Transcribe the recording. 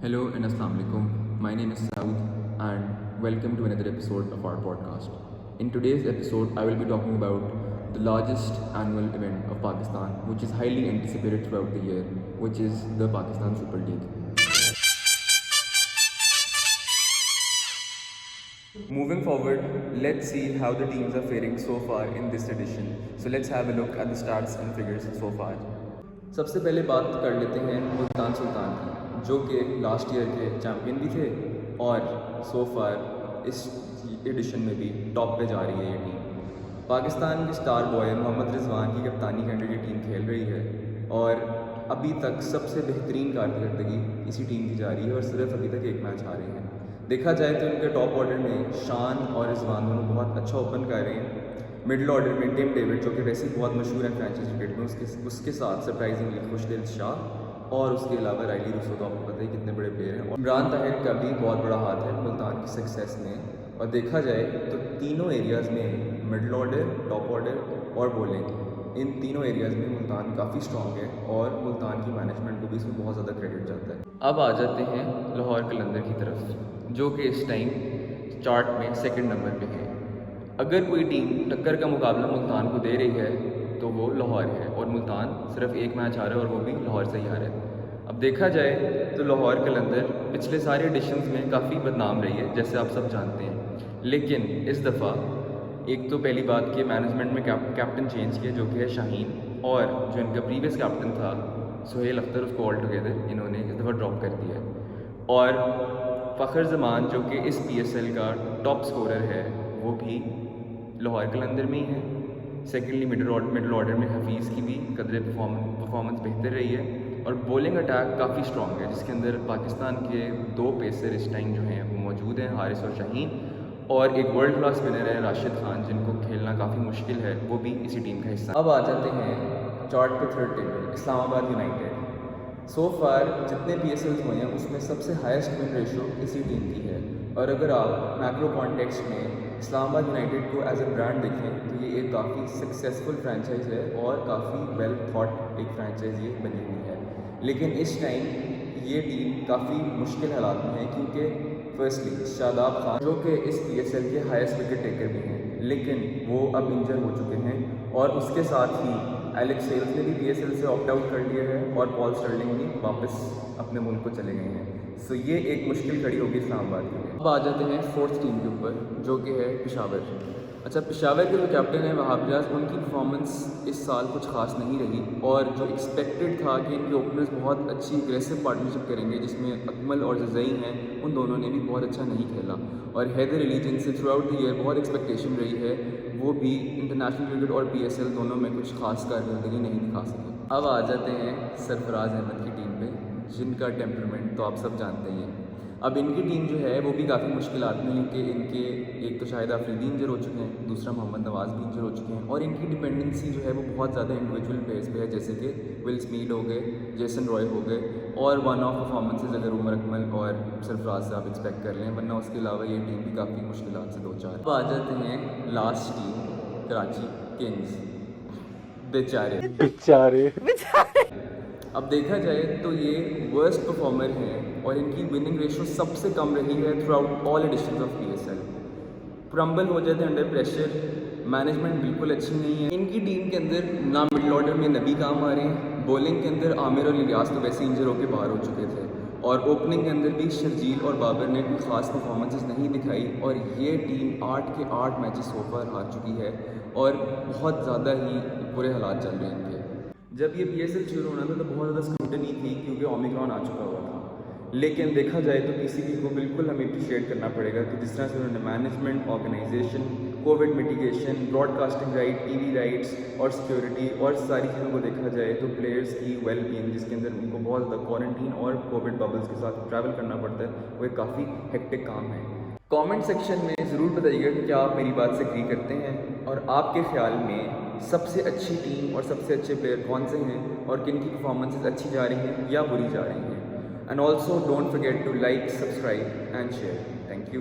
Hello and Assalamu alaikum. My name is Saud and welcome to another episode of our podcast. In today's episode, I will be talking about the largest annual event of Pakistan, which is highly anticipated throughout the year, which is the Pakistan Super League. Moving forward, let's see how the teams are faring so far in this edition. So let's have a look at the stats and figures so far. सबसे पहले बात कर लेते हैं मुल्तान सुल्तान की, जो कि last year के चैम्पियन भी थे और सो फार इस एडिशन में भी टॉप पे जा रही है ये टीम। पाकिस्तान के स्टार बॉय मोहम्मद रिजवान की कप्तानी के अंडर ये टीम खेल रही है और अभी तक सबसे बेहतरीन कारकर्दगी इसी टीम की जा रही है और सिर्फ अभी तक एक मैच हारे हैं। देखा जाए तो इनके टॉप ऑर्डर में शान और रिजवान दोनों बहुत अच्छा ओपन कर रहे हैं। मिडिल ऑर्डर में टिम डेविड, जो कि वैसे ही बहुत मशहूर है फ्रेंचाइज क्रिकेट में, उसके साथ सरप्राइजिंगली खुशदिल शाह और उसके अलावा राइली रूसो, तो आपको पता ही कितने बड़े प्लेयर हैं। और इमरान ताहिर का भी बहुत बड़ा हाथ है मुल्तान की सक्सेस में। और देखा जाए तो तीनों एरियाज़ में मिडिल ऑर्डर, टॉप ऑर्डर और बॉलिंग, इन तीनों एरियाज़ में मुल्तान काफ़ी स्ट्रॉन्ग है और मुल्तान की मैनेजमेंट को भी इसमें बहुत ज़्यादा क्रेडिट जाता है। अब आ जाते हैं लाहौर कलंदर की तरफ, जो कि इस टाइम चार्ट में सेकंड नंबर पे है। अगर कोई टीम टक्कर का मुकाबला मुल्तान को दे रही है तो वो लाहौर है और मुल्तान सिर्फ एक मैच हारा है और वो भी लाहौर से ही हारा है। अब देखा जाए तो लाहौर कलंदर पिछले सारे एडिशंस में काफ़ी बदनाम रही है, जैसे आप सब जानते हैं। लेकिन इस दफ़ा एक तो पहली बात कि मैनेजमेंट में कैप्टन चेंज किया, जो कि है शाहीन, और जो इनका प्रीवियस कैप्टन था सुहेल अख्तर, उसको ऑल टुगेदर इन्होंने इस दफ़ा ड्रॉप कर दिया है। और फ़खर जमान, जो कि इस PSL का टॉप स्कोरर है, वो भी लाहौर कलंदर में ही है। सेकेंडली मिडिल ऑर्डर में हफीज़ की भी कदरे परफॉर्मेंस बेहतर रही है और बॉलिंग अटैक काफ़ी स्ट्रॉन्ग है, जिसके अंदर पाकिस्तान के दो पेसर इस टाइम जो हैं वो मौजूद हैं, हारिस और शाहीन, और एक वर्ल्ड क्लास स्पिनर है राशिद खान, जिनको खेलना काफ़ी मुश्किल है, वो भी इसी टीम का हिस्सा। अब आ जाते हैं चार्ट पे थर्ड टेबल, इस्लामाबाद यूनाइटेड। सो फार जितने PSLs हुए हैं उसमें सबसे हाईएस्ट विन रेशो इसी टीम की है। और अगर आप मैक्रो कॉन्टेक्स्ट में इस्लामाबाद यूनाइटेड को एज ए ब्रांड देखें तो ये एक काफ़ी सक्सेसफुल फ्रेंचाइज है और काफ़ी वेल थॉट एक फ्रेंचाइज ये बनी हुई है। लेकिन इस टाइम ये टीम काफ़ी मुश्किल हालात में है, क्योंकि फर्स्टली शादाब खान, जो कि इस PSL के हाईएस्ट विकेट टेकर भी हैं, लेकिन वो अब इंजर हो चुके हैं। और उसके साथ ही एलेक्स सेल्स ने भी PSL से ऑप्ट आउट कर लिया है और पॉल स्टर्लिंग भी वापस अपने मुल्क को चले गए हैं। सो ये एक मुश्किल खड़ी होगी इस्लामाबाद के लिए। अब आ जाते हैं फोर्थ टीम के ऊपर, जो कि है पेशावर। अच्छा, पेशावर के जो कैप्टन है वहाब रियाज, उनकी परफॉर्मेंस इस साल कुछ खास नहीं रही और जो एक्सपेक्टेड था कि इनके ओपनर्स बहुत अच्छी एग्रेसिव पार्टनरशिप करेंगे, जिसमें अकमल और जज़ई हैं, उन दोनों ने भी बहुत अच्छा नहीं खेला। और हैदर अली, जिनसे थ्रू आउट द ईयर बहुत एक्सपेक्टेशन रही है, वो भी इंटरनेशनल क्रिकेट और PSL दोनों में कुछ खास कारकर्दगी नहीं दिखा सके। अब आ जाते हैं सरफराज अहमद की टीम पे, जिनका टेम्परमेंट तो आप सब जानते ही हैं। अब इनकी टीम जो है वो भी काफ़ी मुश्किलात में, क्योंकि इनके एक तो शाहिद आफरीदी इंजर हो चुके हैं, दूसरा मोहम्मद नवाज़ भी इंजर हो चुके हैं और इनकी डिपेंडेंसी जो है वो बहुत ज़्यादा इंडिविजुअल प्लेयर्स पे है, जैसे कि विल स्मीड हो गए, जेसन रॉय हो गए, और वन ऑफ परफॉर्मेंसेज अगर उमर अकमल और सरफराज से आप एक्सपेक्ट कर लें, वरना उसके अलावा ये टीम भी काफ़ी मुश्किलात से दो चार। अब आ जाते हैं लास्ट टीम, कराची किंग्स। बेचारे अब देखा जाए तो ये वर्स्ट परफॉर्मर हैं और इनकी विनिंग रेशो सबसे कम रही है throughout all editions of PSL। Crumble हो जाते हैं अंडर प्रेशर, मैनेजमेंट बिल्कुल अच्छी नहीं है। इनकी टीम के अंदर ना मिडिल ऑर्डर में नबी काम आ रहे हैं, बॉलिंग के अंदर आमिर और इलियास तो वैसे इंजर होकर बाहर हो चुके थे, और ओपनिंग के अंदर भी शर्जील और बाबर ने कोई ख़ास परफॉर्मेंसेस नहीं दिखाई। और ये टीम 8 के 8 मैचेस ओवर हार चुकी है और बहुत ज़्यादा ही बुरे हालात चल रहे हैं इनके। जब ये PSL शुरू होना था तो बहुत ज़्यादा स्क्रूटनी थी, क्योंकि ओमिक्रॉन आ चुका हुआ था। लेकिन देखा जाए तो PCB को बिल्कुल हमें अप्रिशिएट करना पड़ेगा कि जिस तरह से उन्होंने management, organisation, covid mitigation, broadcasting right, TV rights और सिक्योरिटी और सारी चीज़ों को देखा जाए तो प्लेयर्स की वेलबींग, जिसके अंदर उनको बहुत ज़्यादा क्वारंटीन और कोविड बबल्स के साथ ट्रैवल करना पड़ता है, वो एक काफ़ी हेक्टिक काम है। कमेंट सेक्शन में ज़रूर बताइएगा कि क्या आप मेरी बात से एग्री करते हैं और आपके ख्याल में सबसे अच्छी टीम और सबसे अच्छे प्लेयर कौन से हैं और किन की परफॉर्मेंसेस अच्छी जा रही हैं या बुरी जा रही हैं। And also don't forget to like, subscribe and share. Thank you.